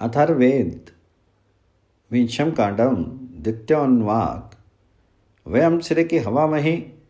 अथर्वेद विंशम कांडम द्वितीयोन्वाक वयम श्री की हवामहे।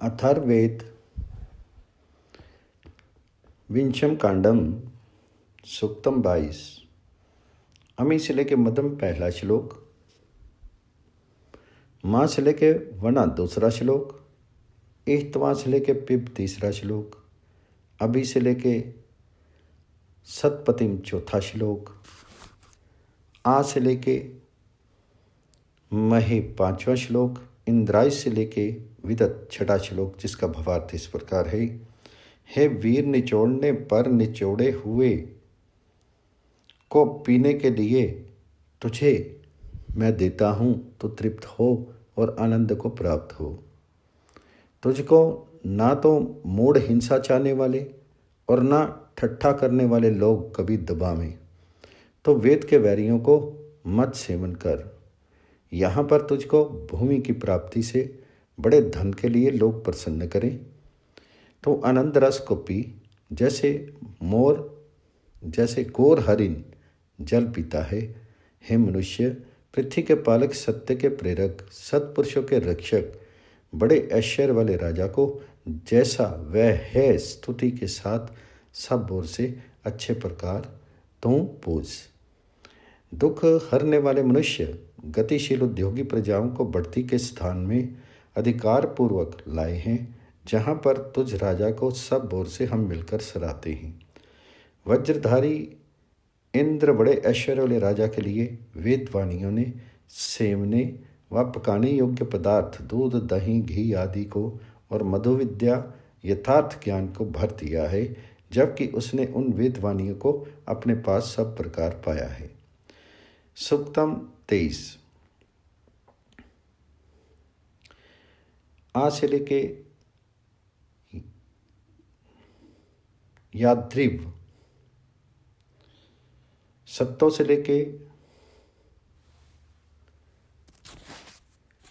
अथर्ववेद विंशम कांडम सूक्तम 22। अमी से लेके मदम पहला श्लोक, माँ से लेके वना दूसरा श्लोक, इhtवा से लेके पिब तीसरा श्लोक, अभी से लेके सतपतिम चौथा श्लोक, आ से लेके महे पांचवा श्लोक, इंद्राय से लेके विदत छठा श्लोक, जिसका भावार्थ इस प्रकार है। हे वीर, निचोड़ने पर निचोड़े हुए को पीने के लिए तुझे मैं देता हूँ, तो तृप्त हो और आनंद को प्राप्त हो। तुझको ना तो मूढ़ हिंसा चाहने वाले और ना ठट्ठा करने वाले लोग कभी दबावें, तो वेद के वैरियों को मत सेवन कर। यहाँ पर तुझको भूमि की प्राप्ति से बड़े धन के लिए लोग प्रसन्न करें, तो आनंद रस को पी, जैसे मोर, जैसे गोर हरिण जल पीता है। हे मनुष्य, पृथ्वी के पालक, सत्य के प्रेरक, सत्पुरुषों के रक्षक, बड़े ऐश्वर्य वाले राजा को जैसा वह है स्तुति के साथ सब ओर से अच्छे प्रकार तू पूज। दुख हरने वाले मनुष्य गतिशील उद्योगी प्रजाओं को बढ़ती के स्थान में अधिकार पूर्वक लाए हैं, जहाँ पर तुझ राजा को सब ओर से हम मिलकर सराहते हैं। वज्रधारी इंद्र बड़े ऐश्वर्य वाले राजा के लिए वेदवाणियों ने सेवने व पकाने योग्य पदार्थ, दूध, दही, घी आदि को और मधु विद्या, यथार्थ ज्ञान को भर दिया है, जबकि उसने उन वेदवाणियों को अपने पास सब प्रकार पाया है। सूक्तम 23। आ से लेके याद्रिव, सत्तों से लेके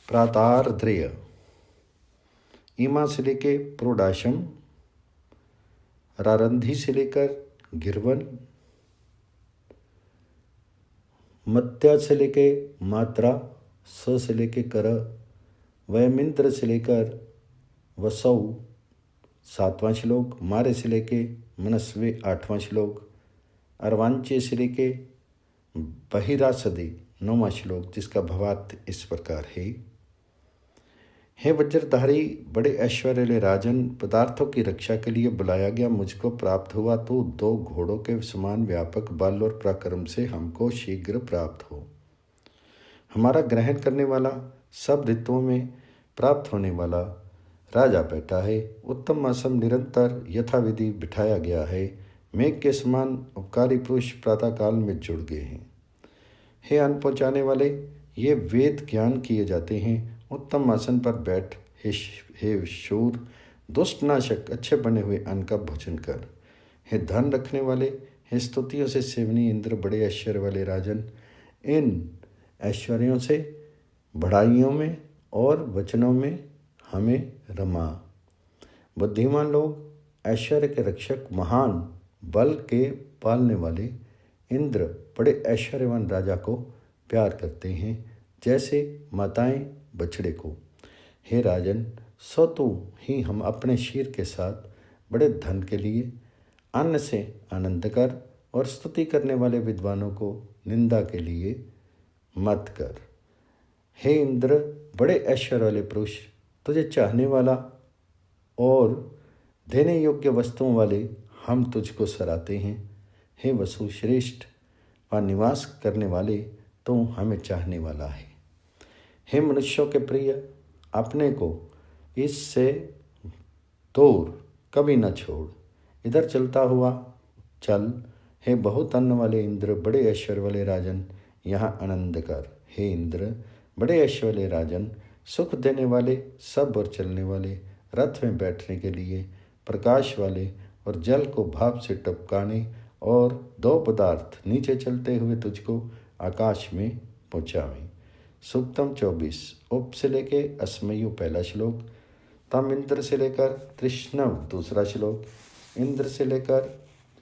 प्रातार्द्रेय, ईमा से लेके प्रोडाशम, रारंधी से लेकर गिरवन, मत्या से लेके मात्रा, स से लेके कर, वयमिंद्र से लेकर वसौ 7वां श्लोक, मारे से लेके मनस्वे 8वां श्लोक, अर्वांचे से लेके बहिरासदे 9वां श्लोक, जिसका भावार्थ इस प्रकार है। हे वज्रधारी बड़े ऐश्वर्य राजन, पदार्थों की रक्षा के लिए बुलाया गया मुझको प्राप्त हुआ, तो 2 घोड़ों के समान व्यापक बल और पराक्रम से हमको शीघ्र प्राप्त हो। हमारा ग्रहण करने वाला, सब ऋतुओं में प्राप्त होने वाला राजा बैठा है। उत्तम आसन निरंतर यथाविधि बिठाया गया है। मेघ के समान उपकारी पुरुष प्रातःकाल में जुड़ गए हैं। हे अन्न पहुँचाने वाले, ये वेद ज्ञान किए जाते हैं। उत्तम आसन पर बैठ हे शूर, दुष्ट नाशक, अच्छे बने हुए अन्न का भोजन कर। हे धन रखने वाले, हे स्तुतियों से सेवनी इंद्र, बड़े ऐश्वर्य वाले राजन, इन ऐश्वर्यों से बढ़ाइयों में और वचनों में हमें रमा। बुद्धिमान लोग, ऐश्वर्य के रक्षक, महान बल के पालने वाले इंद्र बड़े ऐश्वर्यवान राजा को प्यार करते हैं, जैसे माताएं बछड़े को। हे राजन, सो तू ही हम अपने शीर के साथ बड़े धन के लिए अन्न से आनंद कर, और स्तुति करने वाले विद्वानों को निंदा के लिए मत कर। हे इंद्र, बड़े ऐश्वर्य वाले पुरुष, तुझे चाहने वाला और देने योग्य वस्तुओं वाले हम तुझको सराहते हैं। हे वसु श्रेष्ठ व निवास करने वाले, तो हमें चाहने वाला है। हे मनुष्यों के प्रिय, अपने को इससे दूर कभी न छोड़, इधर चलता हुआ चल। हे बहुत अन्न वाले इंद्र, बड़े ऐश्वर्य वाले राजन, यहाँ आनंद कर। हे इंद्र, बड़े ऐश्वर्य वाले राजन, सुख देने वाले, सब और चलने वाले, रथ में बैठने के लिए प्रकाश वाले और जल को भाप से टपकाने, और 2 पदार्थ नीचे चलते हुए तुझको आकाश में पहुँचावें। सूक्तम 24। उप से लेके अस्मयु पहला श्लोक, तम इंद्र से लेकर तृष्णव दूसरा श्लोक, इंद्र से लेकर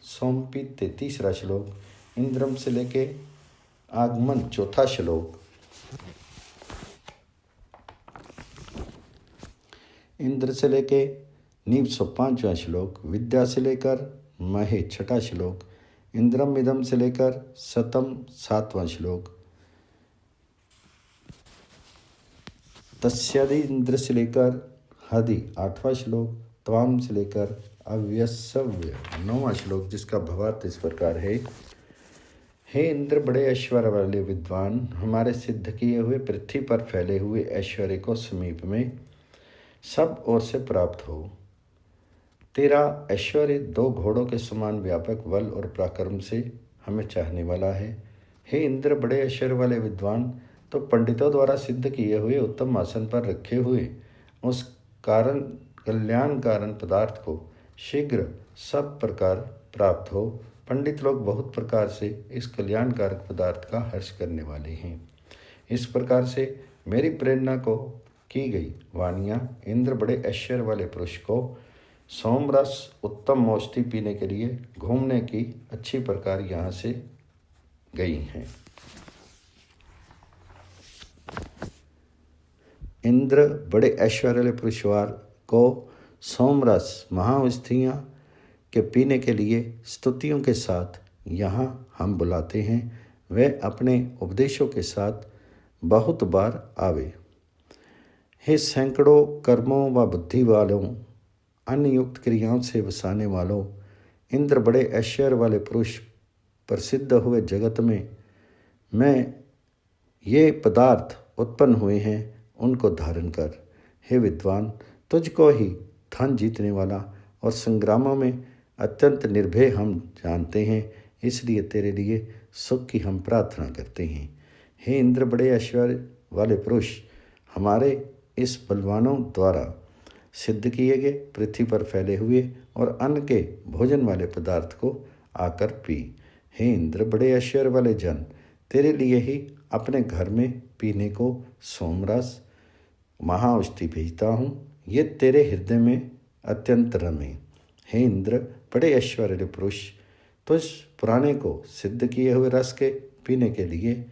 सोमपी 33वां श्लोक, इंद्रम से लेके आगमन 4था श्लोक, इंद्र से लेके नीव 105वां श्लोक, विद्या से लेकर महे 6ठा श्लोक, इंद्रम इदम से लेकर शतम 7वां श्लोक, तस्यादि इंद्र से लेकर हदि 8वां श्लोक, त्वाम से लेकर अव्यसव्य 9वां श्लोक, जिसका भावार्थ इस प्रकार है। हे इंद्र, बड़े ऐश्वर्य वाले विद्वान, हमारे सिद्ध किए हुए पृथ्वी पर फैले हुए ऐश्वर्य को समीप में सब ओर से प्राप्त हो। तेरा ऐश्वर्य 2 घोड़ों के समान व्यापक बल और पराक्रम से हमें चाहने वाला है। हे इंद्र, बड़े ऐश्वर्य वाले विद्वान, तो पंडितों द्वारा सिद्ध किए हुए उत्तम आसन पर रखे हुए उस कल्याण कारण पदार्थ को शीघ्र सब प्रकार प्राप्त हो। पंडित लोग बहुत प्रकार से इस कल्याणकारक पदार्थ का हर्ष करने वाले हैं। इस प्रकार से मेरी प्रेरणा को की गई वाणियाँ इंद्र बड़े ऐश्वर्य वाले पुरुष को सोमरस उत्तम मौष्टि पीने के लिए घूमने की अच्छी प्रकार यहाँ से गई हैं। इंद्र बड़े ऐश्वर्य वाले पुरुषवार को सोमरस महावस्थियाँ के पीने के लिए स्तुतियों के साथ यहाँ हम बुलाते हैं। वे अपने उपदेशों के साथ बहुत बार आवे। हे सैकड़ों कर्मों व बुद्धि वालों, अन्य युक्त क्रियाओं से वसाने वालों, इंद्र बड़े ऐश्वर्य वाले पुरुष प्रसिद्ध हुए जगत में मैं ये पदार्थ उत्पन्न हुए हैं, उनको धारण कर। हे विद्वान, तुझको ही धन जीतने वाला और संग्रामों में अत्यंत निर्भय हम जानते हैं, इसलिए तेरे लिए सुख की हम प्रार्थना करते हैं। हे इंद्र बड़े ऐश्वर्य वाले पुरुष, हमारे इस बलवानों द्वारा सिद्ध किए गए पृथ्वी पर फैले हुए और अन्न के भोजन वाले पदार्थ को आकर पी। हे इंद्र बड़े ऐश्वर्य वाले जन, तेरे लिए ही अपने घर में पीने को सोमरस महाऔषधि भेजता हूँ, ये तेरे हृदय में अत्यंत रमे। हे इंद्र बड़े ऐश्वर्य पुरुष, तुझ पुराने को सिद्ध किए हुए रस के पीने के लिए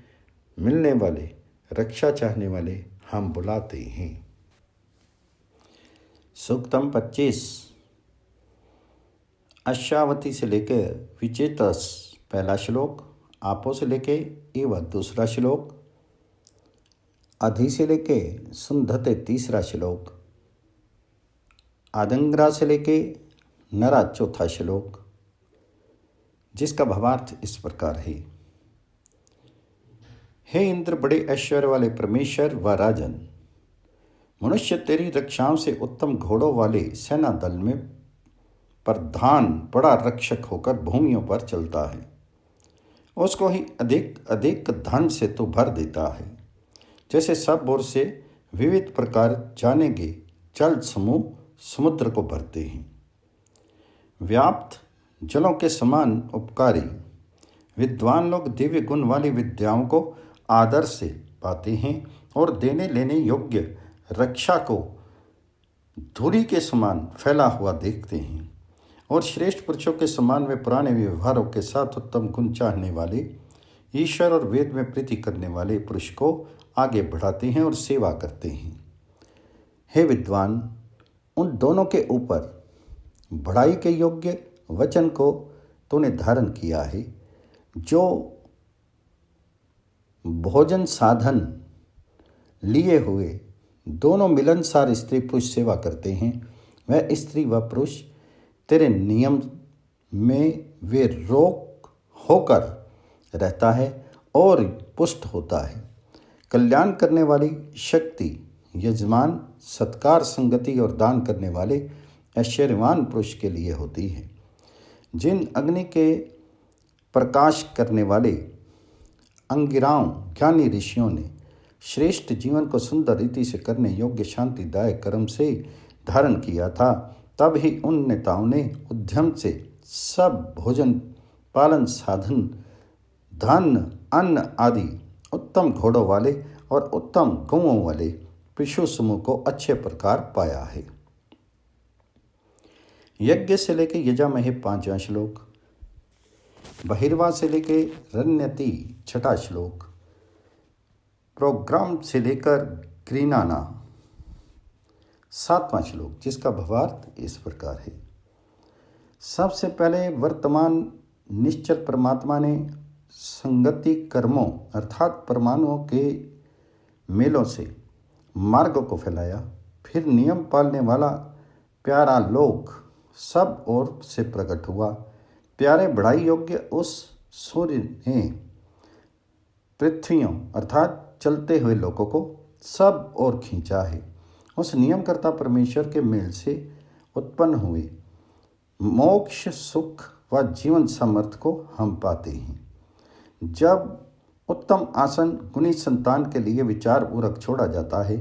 मिलने वाले रक्षा चाहने वाले हम बुलाते हैं। सूक्तम 25। अश्वावती से लेकर विचेतस पहला श्लोक, आपो से लेके एवं दूसरा श्लोक, अधि से लेके सुंधते तीसरा श्लोक, आदंग्रा से लेके नरा चौथा श्लोक, जिसका भावार्थ इस प्रकार है। हे इंद्र बड़े ऐश्वर्य वाले परमेश्वर व राजन, मनुष्य तेरी रक्षाओं से उत्तम घोड़ों वाले सेना दल में प्रधान बड़ा रक्षक होकर भूमियों पर चलता है। उसको ही अधिक अधिक धन से तो भर देता है, जैसे सब ओर से विविध प्रकार जाने गए जल समूह समुद्र को भरते हैं। व्याप्त जलों के समान उपकारी विद्वान लोग दिव्य गुण वाली विद्याओं को आदर से पाते हैं और देने लेने योग्य रक्षा को धूलि के समान फैला हुआ देखते हैं, और श्रेष्ठ पुरुषों के समान वे पुराने व्यवहारों के साथ उत्तम गुण चाहने वाले ईश्वर और वेद में प्रीति करने वाले पुरुष को आगे बढ़ाते हैं और सेवा करते हैं। हे विद्वान, उन दोनों के ऊपर बढ़ाई के योग्य वचन को तूने धारण किया है। जो भोजन साधन लिए हुए दोनों मिलनसार स्त्री पुरुष सेवा करते हैं, वह स्त्री व पुरुष तेरे नियम में वे रोक होकर रहता है और पुष्ट होता है। कल्याण करने वाली शक्ति यजमान, सत्कार, संगति और दान करने वाले ऐश्वर्यवान पुरुष के लिए होती है। जिन अग्नि के प्रकाश करने वाले अंगिराओं ज्ञानी ऋषियों ने श्रेष्ठ जीवन को सुंदर रीति से करने योग्य शांतिदायक कर्म से धारण किया था, तब ही उन नेताओं ने उद्यम से सब भोजन, पालन साधन, धन, अन्न आदि उत्तम घोड़ों वाले और उत्तम गौओं वाले पशु समूह को अच्छे प्रकार पाया है। यज्ञ से लेके यजामहे 5वां श्लोक, बहिर्वा से लेके रण्यति 6ठा श्लोक, प्रोग्राम से लेकर ग्रीनाना 7वां श्लोक, जिसका भावार्थ इस प्रकार है। सबसे पहले वर्तमान निश्चल परमात्मा ने संगति कर्मों अर्थात परमाणुओं के मेलों से मार्ग को फैलाया। फिर नियम पालने वाला प्यारा लोक सब ओर से प्रकट हुआ। प्यारे बढ़ाई योग्य उस सूर्य ने पृथ्वियों अर्थात चलते हुए लोगों को सब ओर खींचा है। उस नियमकर्ता परमेश्वर के मेल से उत्पन्न हुए मोक्ष सुख व जीवन सामर्थ्य को हम पाते हैं। जब उत्तम आसन गुणी संतान के लिए विचार पूर्वक छोड़ा जाता है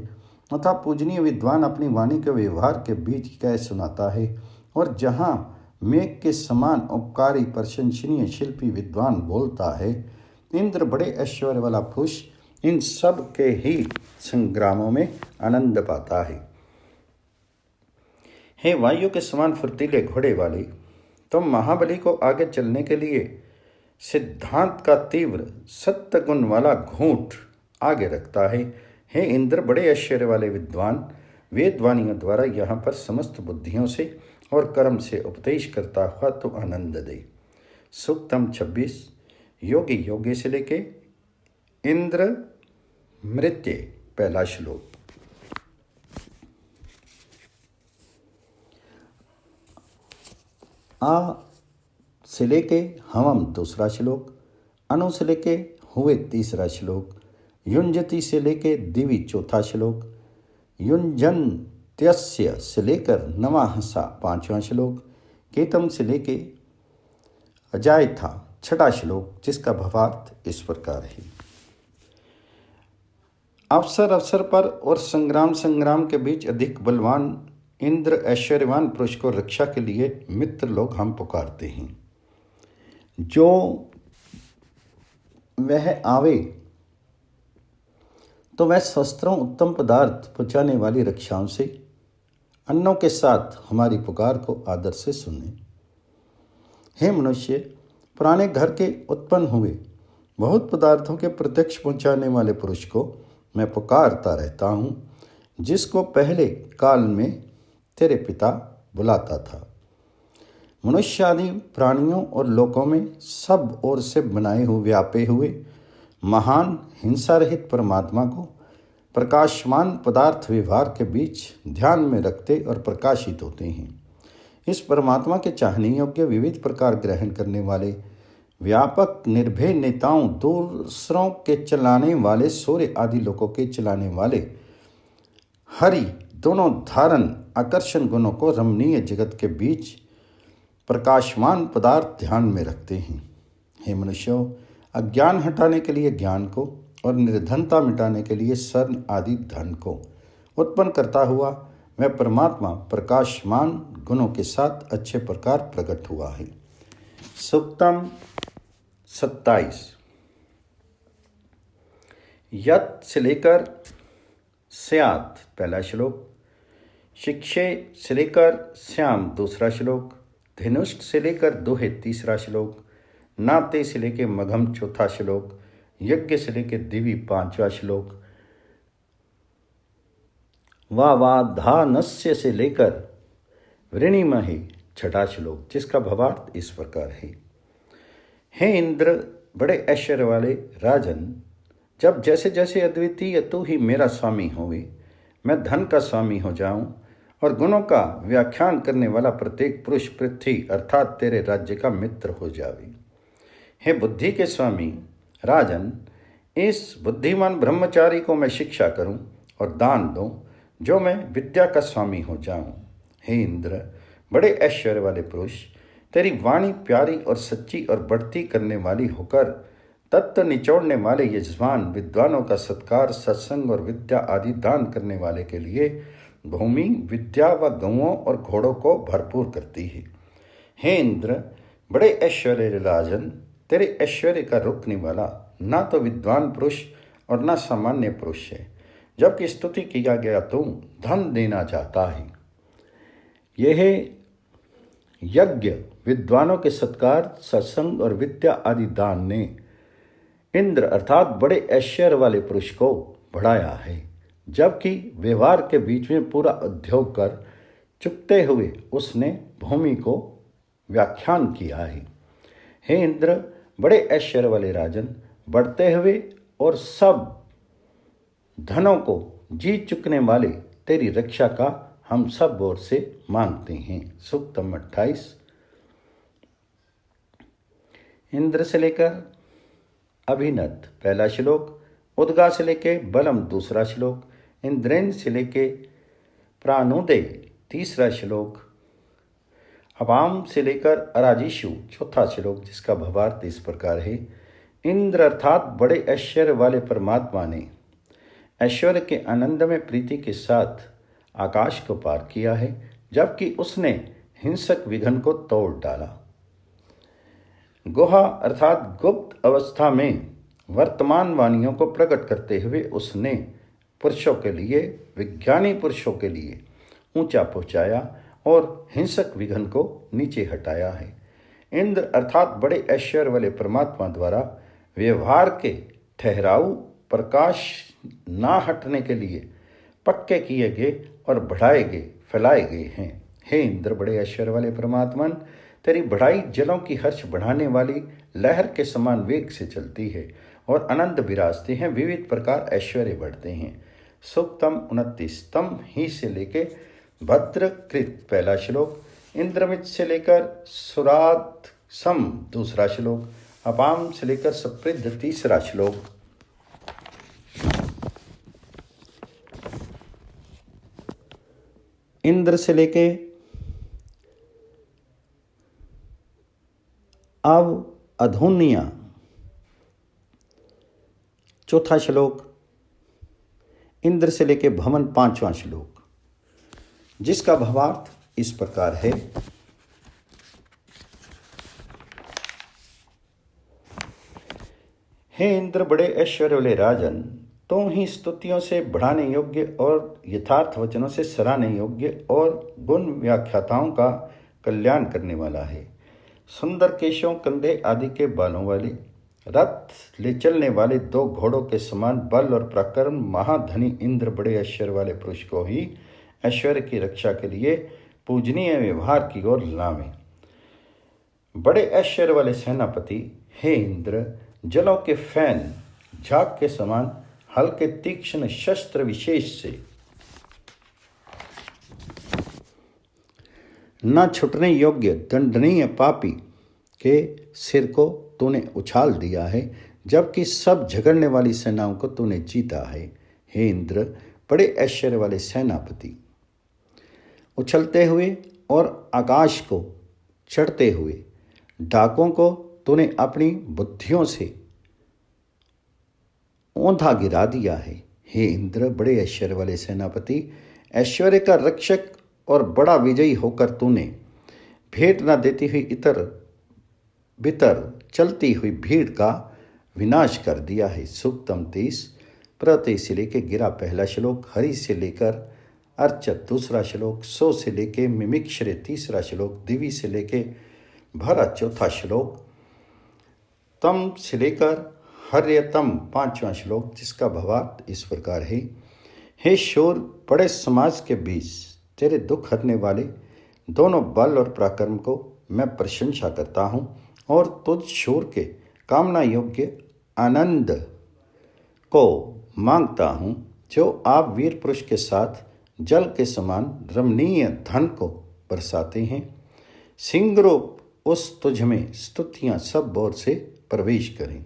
तथा पूजनीय विद्वान अपनी वाणी के व्यवहार के बीच कह सुनाता है, और जहाँ मेघ के समान उपकारी प्रशंसनीय शिल्पी विद्वान बोलता है, इंद्र बड़े ऐश्वर्य वाला पुरुष इन सब के ही संग्रामों में आनंद पाता है। हे वायु के समान फुर्तीले घोड़े वाले, तुम महाबली को आगे चलने के लिए सिद्धांत का तीव्र सत्य गुण वाला घूंट आगे रखता है। हे इंद्र बड़े ऐश्वर्य वाले विद्वान, वेदवाणियों द्वारा यहाँ पर समस्त बुद्धियों से और कर्म से उपदेश करता हुआ तो आनंद दे। सूक्तम 26 योगी योगी से लेके इंद्र मृत्य पहला श्लोक। आ से लेके हमम दूसरा श्लोक, अनु से लेके हुए तीसरा श्लोक, युंजति से लेके दिवि चौथा श्लोक, युंजन्त्यस्य से लेकर नवाहसा पांचवा श्लोक, केतम से लेके अजायथा छठा श्लोक, जिसका भावार्थ इस प्रकार है। अवसर अवसर पर और संग्राम संग्राम के बीच अधिक बलवान इंद्र ऐश्वर्यवान पुरुष को रक्षा के लिए मित्र लोग हम पुकारते हैं। जो वह आवे तो वह शस्त्रों उत्तम पदार्थ पहुँचाने वाली रक्षाओं से अन्नों के साथ हमारी पुकार को आदर से सुने। हे मनुष्य, पुराने घर के उत्पन्न हुए बहुत पदार्थों के प्रत्यक्ष पहुँचाने वाले पुरुष को मैं पुकारता रहता हूँ, जिसको पहले काल में तेरे पिता बुलाता था। मनुष्य आदि प्राणियों और लोकों में सब ओर से बनाए हुए व्यापे हुए महान हिंसा रहित परमात्मा को प्रकाशमान पदार्थ व्यवहार के बीच ध्यान में रखते और प्रकाशित होते हैं। इस परमात्मा के चाहने योग्य विविध प्रकार ग्रहण करने वाले व्यापक निर्भय नेताओं, दूसरों के चलाने वाले सूर्य आदि लोकों के चलाने वाले हरि दोनों धारण आकर्षण गुणों को रमणीय जगत के बीच प्रकाशमान पदार्थ ध्यान में रखते हैं। हे मनुष्यों, अज्ञान हटाने के लिए ज्ञान को और निर्धनता मिटाने के लिए स्वर्ण आदि धन को उत्पन्न करता हुआ वह परमात्मा प्रकाशमान गुणों के साथ अच्छे प्रकार प्रकट हुआ है। सूक्तम 27 यत से लेकर स्यात् पहला श्लोक, शिक्षे से लेकर श्याम दूसरा श्लोक, धनुष्ट से लेकर दोहे तीसरा श्लोक, नाते से लेकर मघम चौथा श्लोक, यज्ञ से लेकर दिवि पांचवा श्लोक, वावाधानस्य से लेकर वृणिमहि छठा श्लोक, जिसका भावार्थ इस प्रकार है। हे इंद्र बड़े ऐश्वर्य वाले राजन, जब जैसे जैसे अद्वितीय तू ही मेरा स्वामी होवे, मैं धन का स्वामी हो जाऊं और गुणों का व्याख्यान करने वाला प्रत्येक पुरुष पृथ्वी अर्थात तेरे राज्य का मित्र हो जावे। हे बुद्धि के स्वामी राजन, इस बुद्धिमान ब्रह्मचारी को मैं शिक्षा करूं और दान दूं, जो मैं विद्या का स्वामी हो जाऊं। हे इंद्र बड़े ऐश्वर्य वाले पुरुष, तेरी वाणी प्यारी और सच्ची और बढ़ती करने वाली होकर तत्व निचोड़ने वाले यजमान विद्वानों का सत्कार, सत्संग और विद्या आदि दान करने वाले के लिए भूमि, विद्या व गौओं और घोड़ों को भरपूर करती है। हे इंद्र बड़े ऐश्वर्य राजन, तेरे ऐश्वर्य का रोकने वाला ना तो विद्वान पुरुष और ना सामान्य पुरुष है, जबकि स्तुति किया गया तो धन देना चाहता है। यह यज्ञ विद्वानों के सत्कार, सत्संग और विद्या आदि दान ने इंद्र अर्थात बड़े ऐश्वर्य वाले पुरुष को बढ़ाया है। जबकि व्यवहार के बीच में पूरा उद्योग कर चुकते हुए उसने भूमि को व्याख्यान किया है। हे इंद्र, बड़े ऐश्वर्य वाले राजन, बढ़ते हुए और सब धनों को जीत चुकने वाले तेरी रक्षा का हम सब ओर से मांगते हैं। सूक्तम 28। इंद्र से लेकर अभिनत पहला श्लोक, उद्गा से लेके बलम दूसरा श्लोक, इंद्रेन्द्र से लेके प्राणोदय तीसरा श्लोक, अपाम से लेकर अराजिशु चौथा श्लोक, जिसका भावार्थ इस प्रकार है। इंद्र अर्थात बड़े ऐश्वर्य वाले परमात्मा ने ऐश्वर्य के आनंद में प्रीति के साथ आकाश को पार किया है, जबकि उसने हिंसक विघन को तोड़ डाला। गुहा अर्थात गुप्त अवस्था में वर्तमान वाणियों को प्रकट करते हुए उसने पुरुषों के लिए, विज्ञानी पुरुषों के लिए ऊंचा पहुंचाया और हिंसक विघन को नीचे हटाया है। इंद्र अर्थात बड़े ऐश्वर्य वाले परमात्मा द्वारा व्यवहार के ठहराऊ प्रकाश ना हटने के लिए पक्के किए गए और बढ़ाए गए, फैलाए गए हैं। हे इंद्र, बड़े ऐश्वर्य वाले परमात्मन, तेरी बढ़ाई जलों की हर्ष बढ़ाने वाली लहर के समान वेग से चलती है और आनंद विराजते हैं, विविध प्रकार ऐश्वर्य बढ़ते हैं। सूक्तम 29। तम ही से लेके भद्रकृत पहला श्लोक, इंद्रमित से लेकर सुरात सम दूसरा श्लोक, अपाम से लेकर सप्रिद्ध तीसरा श्लोक, इंद्र से लेके अब अधोनिया चौथा श्लोक, इंद्र से लेके भवन पांचवा श्लोक, जिसका भावार्थ इस प्रकार है। हे इंद्र, बड़े ऐश्वर्य वाले राजन, तो ही स्तुतियों से बढ़ाने योग्य और यथार्थ वचनों से सराहने योग्य और गुण व्याख्याताओं का कल्याण करने वाला है। सुंदर केशों, कंधे आदि के बालों वाले, रथ ले चलने वाले दो घोड़ों के समान बल और पराक्रम महाधनी इंद्र बड़े ऐश्वर्य वाले पुरुष को ही ऐश्वर्य की रक्षा के लिए पूजनीय व्यवहार की ओर लावे। बड़े ऐश्वर्य वाले सेनापति, हे इंद्र, जलों के फैन झाग के समान हल्के तीक्ष्ण शस्त्र विशेष से न छुटने योग्य दंडनीय पापी के सिर को तूने उछाल दिया है, जबकि सब झगड़ने वाली सेनाओं को तूने जीता है। हे इंद्र, बड़े ऐश्वर्य वाले सेनापति, उछलते हुए और आकाश को चढ़ते हुए डाकों को तूने अपनी बुद्धियों से औंधा गिरा दिया है। हे इंद्र, बड़े ऐश्वर्य वाले सेनापति, ऐश्वर्य का रक्षक और बड़ा विजयी होकर तूने भेंट न देती हुई इतर भीतर चलती हुई भीड़ का विनाश कर दिया है। सूक्तम 30। प्रत्यय से लेके गिरा पहला श्लोक, हरि से लेकर अर्चत दूसरा श्लोक, सो से लेके मिमिक्षरे तीसरा श्लोक, दिवी से लेके भरा चौथा श्लोक, तम से लेकर हर्यतम पांचवा श्लोक, जिसका भावार्थ इस प्रकार है। हे शूर, बड़े समाज के बीच तेरे दुख हरने वाले दोनों बल और पराक्रम को मैं प्रशंसा करता हूँ और तुझ शूर के कामना योग्य आनंद को मांगता हूँ, जो आप वीर पुरुष के साथ जल के समान रमणीय धन को बरसाते हैं। सिंहरूप उस तुझ में स्तुतियाँ सब ओर से प्रवेश करें।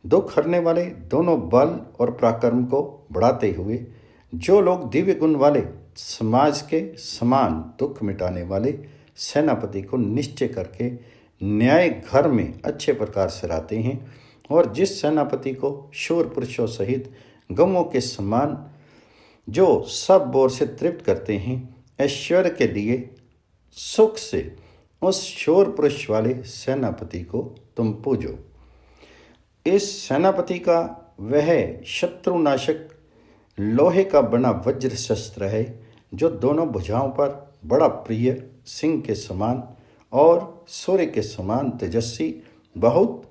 दुख हरने वाले दोनों बल और पराक्रम को बढ़ाते हुए जो लोग दिव्य गुण वाले समाज के समान दुख मिटाने वाले सेनापति को निश्चय करके न्याय घर में अच्छे प्रकार से रहते हैं, और जिस सेनापति को शूर पुरुषों सहित गमों के समान जो सब ओर से तृप्त करते हैं, ऐश्वर्य के लिए सुख से उस शूर पुरुष वाले सेनापति को तुम पूजो। इस सेनापति का वह शत्रुनाशक लोहे का बना वज्र शस्त्र है, जो दोनों भुजाओं पर बड़ा प्रिय, सिंह के समान और सूर्य के समान तेजस्वी, बहुत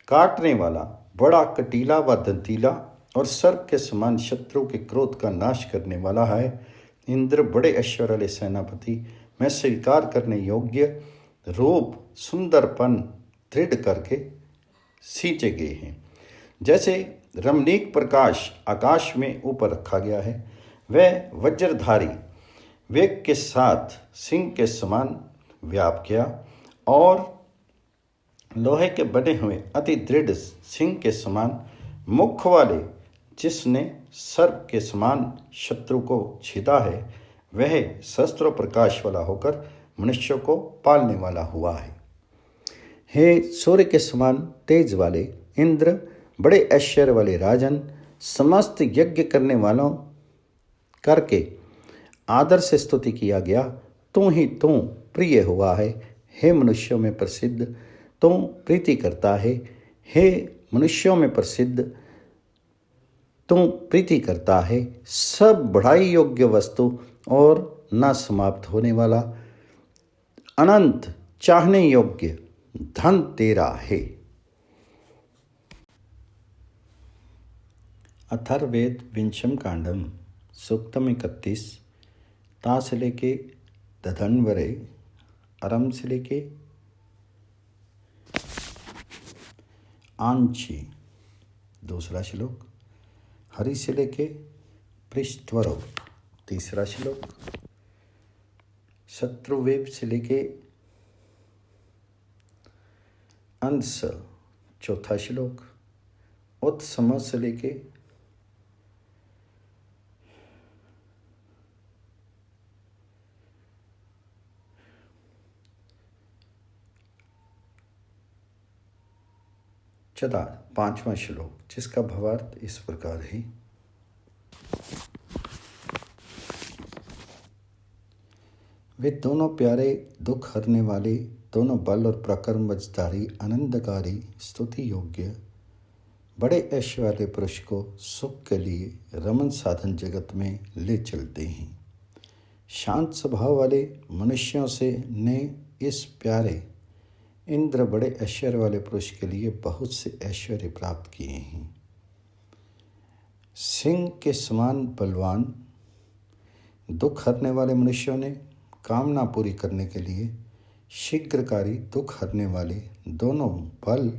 काटने वाला, बड़ा कटीला व दंतीला और सर्प के समान शत्रु के क्रोध का नाश करने वाला है। इंद्र बड़े ऐश्वर्य वाले सेनापति, मैं स्वीकार करने योग्य रूप सुंदरपन दृढ़ करके सींचे गए हैं। जैसे रमणीक प्रकाश आकाश में ऊपर रखा गया है, वह वज्रधारी वेग के साथ सिंह के समान व्याप किया और लोहे के बने हुए अति दृढ़ सिंह के समान मुख वाले, जिसने सर्प के समान शत्रु को छेदा है, वह शस्त्र प्रकाश वाला होकर मनुष्यों को पालने वाला हुआ है। हे सूर्य के समान तेज वाले इंद्र, बड़े ऐश्वर्य वाले राजन, समस्त यज्ञ करने वालों करके आदर से स्तुति किया गया। तू ही तू प्रिय हुआ है। हे मनुष्यों में प्रसिद्ध, तू प्रीति करता है। हे मनुष्यों में प्रसिद्ध, तू प्रीति करता है। सब बढ़ाई योग्य वस्तु और न समाप्त होने वाला अनंत चाहने योग्य धन तेरा है। अथर्ववेद विंशम कांडम सूक्तम 31 ता से लेके दधन्वरे, अरम से लेके आंची दूसरा श्लोक, हरि से लेके पृष्ठवरो तीसरा श्लोक, शत्रुवेब से लेके अंश चौथा श्लोक, उत्सम से लेके चदार पांचवा श्लोक, जिसका भावार्थ इस प्रकार है। वे दोनों प्यारे दुख हरने वाले, दोनों बल और पराक्रम वजधारी, आनंदकारी, स्तुति योग्य, बड़े ऐश्वर्य वाले पुरुष को सुख के लिए रमन साधन जगत में ले चलते हैं। शांत स्वभाव वाले मनुष्यों से ने इस प्यारे इंद्र बड़े ऐश्वर्य वाले पुरुष के लिए बहुत से ऐश्वर्य प्राप्त किए हैं। सिंह के समान बलवान दुख हरने वाले मनुष्यों ने कामना पूरी करने के लिए शीघ्रकारी दुख हरने वाले दोनों बल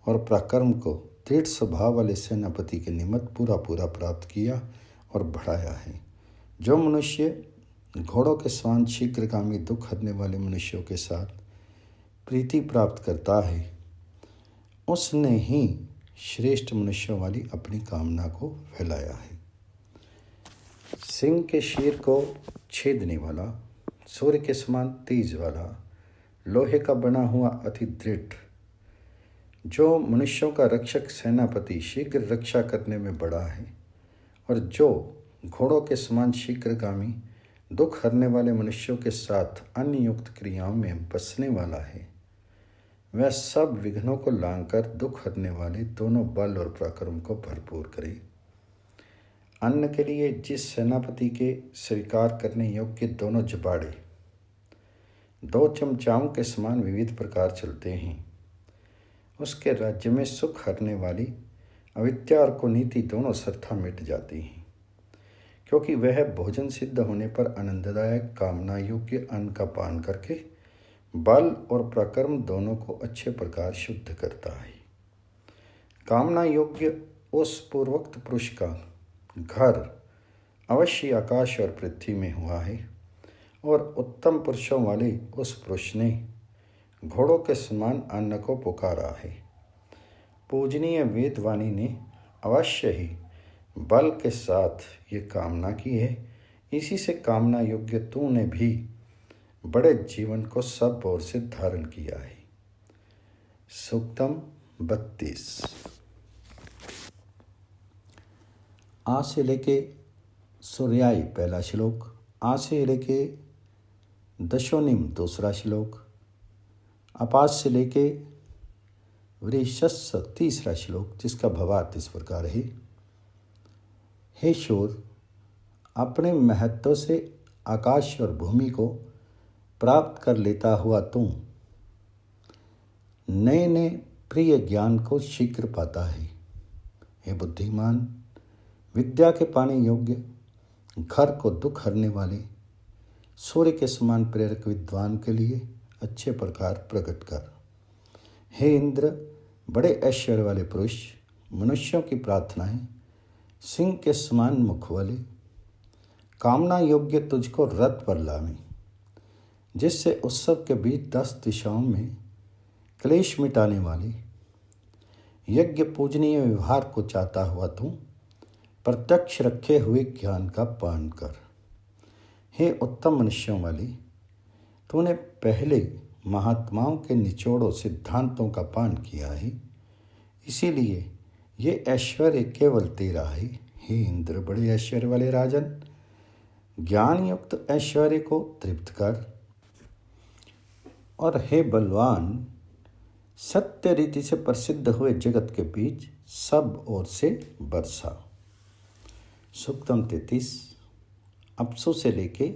और पराक्रम को दृढ़ स्वभाव वाले सेनापति के निमित्त पूरा पूरा प्राप्त किया और बढ़ाया है। जो मनुष्य घोड़ों के समान शीघ्रगामी दुख हरने वाले मनुष्यों के साथ प्रीति प्राप्त करता है, उसने ही श्रेष्ठ मनुष्यों वाली अपनी कामना को फैलाया है। सिंह के शीर को छेदने वाला, सूर्य के समान तेज वाला, लोहे का बना हुआ अति दृढ़, जो मनुष्यों का रक्षक सेनापति शीघ्र रक्षा करने में बड़ा है, और जो घोड़ों के समान शीघ्रगामी दुख हरने वाले मनुष्यों के साथ अन्य युक्त क्रियाओं में बसने वाला है, वह सब विघ्नों को लांघकर दुख हरने वाले दोनों बल और पराक्रम को भरपूर करे। अन्न के लिए जिस सेनापति के स्वीकार करने योग्य दोनों जबाड़े दो चमचाओं के समान विविध प्रकार चलते हैं, उसके राज्य में सुख हरने वाली अविद्या और कुनीति दोनों सरथा मिट जाती हैं, क्योंकि वह भोजन सिद्ध होने पर आनंददायक कामना योग्य अन्न का पान करके बल और पराक्रम दोनों को अच्छे प्रकार शुद्ध करता है। कामना योग्य उस पूर्वोक्त पुरुष का घर अवश्य आकाश और पृथ्वी में हुआ है, और उत्तम पुरुषों वाले उस पुरुष ने घोड़ों के समान अन्न को पुकारा है। पूजनीय वेदवाणी ने अवश्य ही बल के साथ ये कामना की है। इसी से कामना योग्य तूने भी बड़े जीवन को सब ओर से धारण किया है। सूक्तम 32 आ से लेके सूर्याई पहला श्लोक, आ से लेके दशोनिम दूसरा श्लोक, अपास से लेके वृषस्स तीसरा श्लोक, जिसका भावार्थ इस प्रकार है। हे शूर, अपने महत्व से आकाश और भूमि को प्राप्त कर लेता हुआ तू नए नए प्रिय ज्ञान को शीघ्र पाता है। हे बुद्धिमान, विद्या के पाने योग्य, घर को दुख हरने वाले, सूर्य के समान प्रेरक विद्वान के लिए अच्छे प्रकार प्रकट कर। हे इंद्र, बड़े ऐश्वर्य वाले पुरुष, मनुष्यों की प्रार्थनाएं सिंह के समान मुख वाले, कामना योग्य तुझको रथ पर लावें, जिससे उत्सव के बीच 10 दिशाओं में क्लेश मिटाने वाले, यज्ञ पूजनीय व्यवहार को चाहता हुआ तू प्रत्यक्ष रखे हुए ज्ञान का पान कर। हे उत्तम मनुष्यों वाली, तूने पहले महात्माओं के निचोड़ों सिद्धांतों का पान किया है, इसीलिए ये ऐश्वर्य केवल तेरा है। हे इंद्र, बड़े ऐश्वर्य वाले राजन, ज्ञान युक्त ऐश्वर्य को तृप्त कर। और हे बलवान, सत्य रीति से प्रसिद्ध हुए जगत के बीच सब ओर से बरसा। सूक्तम 33 अपसु से लेके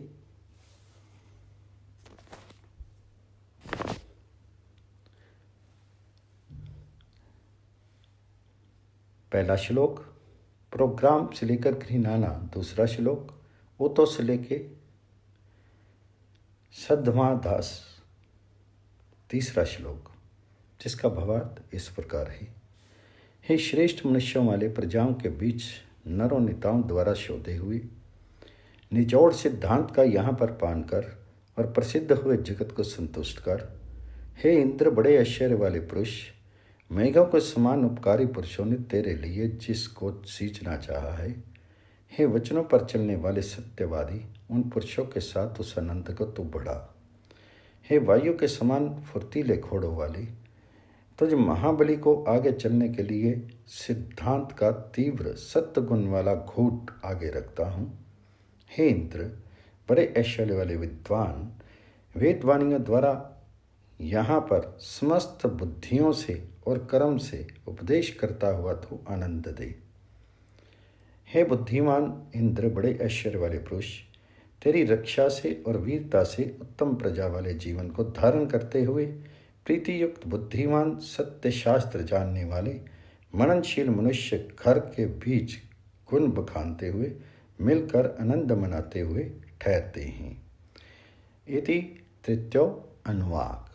पहला श्लोक, प्रोग्राम से लेकर घृणाना दूसरा श्लोक, ओतो से लेके सद्धमादास तीसरा श्लोक, जिसका भावार्थ इस प्रकार है। हे श्रेष्ठ मनुष्यों वाले, प्रजाओं के बीच नरों नेताओं द्वारा शोधे हुए निचोड़ सिद्धांत का यहाँ पर पान कर और प्रसिद्ध हुए जगत को संतुष्ट कर। हे इंद्र, बड़े ऐश्वर्य वाले पुरुष, मेघों के समान उपकारी पुरुषों ने तेरे लिए जिसको सींचना चाहा है, हे वचनों पर चलने वाले सत्यवादी, उन पुरुषों के साथ उस अनंत को तू बढ़ा। हे वायु के समान फुर्तीले घोड़ों वाले, तुझ महाबली को आगे चलने के लिए सिद्धांत का तीव्र सत्य गुण वाला घूट आगे रखता हूँ। हे इंद्र, बड़े ऐश्वर्य वाले विद्वान, वेदवाणियों द्वारा यहाँ पर समस्त बुद्धियों से और कर्म से उपदेश करता हुआ तू आनंद दे। हे बुद्धिमान इंद्र, बड़े ऐश्वर्य वाले पुरुष, तेरी रक्षा से और वीरता से उत्तम प्रजा वाले जीवन को धारण करते हुए प्रीति युक्त बुद्धिमान सत्य शास्त्र जानने वाले मननशील मनुष्य घर के बीच गुण बखानते हुए मिलकर आनंद मनाते हुए ठहरते हैं। इति तृतीयो अनुवाक।